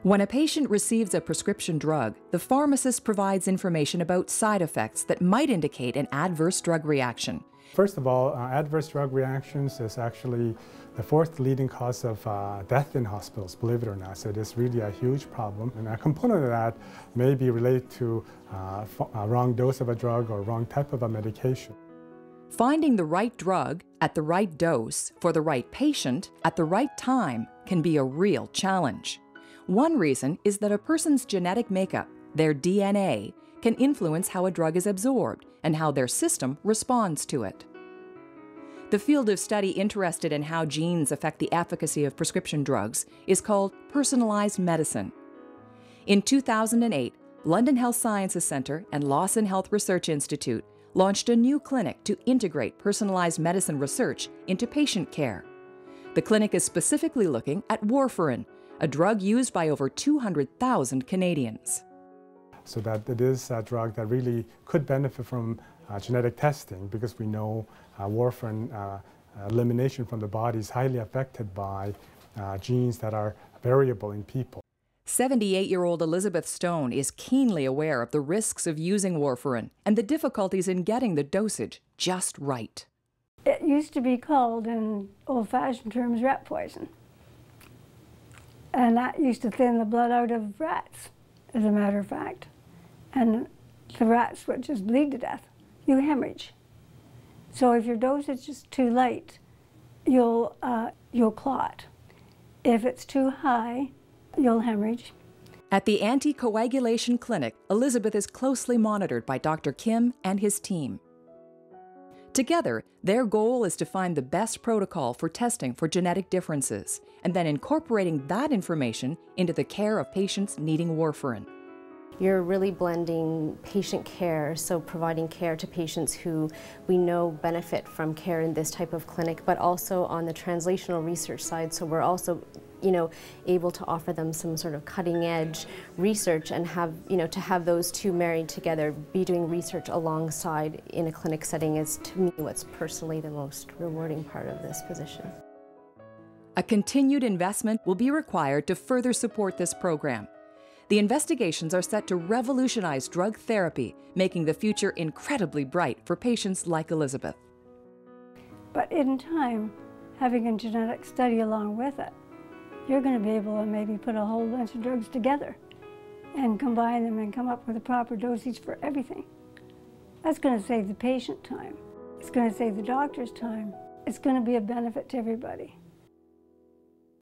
When a patient receives a prescription drug, the pharmacist provides information about side effects that might indicate an adverse drug reaction. First of all, adverse drug reactions is actually the fourth leading cause of death in hospitals, believe it or not. So it is really a huge problem. And a component of that may be related to a wrong dose of a drug or wrong type of a medication. Finding the right drug at the right dose for the right patient at the right time can be a real challenge. One reason is that a person's genetic makeup, their DNA, can influence how a drug is absorbed and how their system responds to it. The field of study interested in how genes affect the efficacy of prescription drugs is called personalized medicine. In 2008, London Health Sciences Centre and Lawson Health Research Institute launched a new clinic to integrate personalized medicine research into patient care. The clinic is specifically looking at warfarin, a drug used by over 200,000 Canadians. So that it is a drug that really could benefit from genetic testing, because we know warfarin elimination from the body is highly affected by genes that are variable in people. 78-year-old Elizabeth Stone is keenly aware of the risks of using warfarin and the difficulties in getting the dosage just right. It used to be called, in old-fashioned terms, rat poison. And that used to thin the blood out of rats, as a matter of fact. And the rats would just bleed to death. You hemorrhage. So if your dosage is too light, you'll clot. If it's too high, you'll hemorrhage. At the anticoagulation clinic, Elizabeth is closely monitored by Dr. Kim and his team. Together, their goal is to find the best protocol for testing for genetic differences and then incorporating that information into the care of patients needing warfarin. You're really blending patient care, so providing care to patients who we know benefit from care in this type of clinic, but also on the translational research side, so we're also able to offer them some sort of cutting-edge research and have, to have those two married together, be doing research alongside in a clinic setting is, to me, what's personally the most rewarding part of this position. A continued investment will be required to further support this program. The investigations are set to revolutionize drug therapy, making the future incredibly bright for patients like Elizabeth. But in time, having a genetic study along with it, you're going to be able to maybe put a whole bunch of drugs together and combine them and come up with a proper dosage for everything. That's going to save the patient time. It's going to save the doctor's time. It's going to be a benefit to everybody.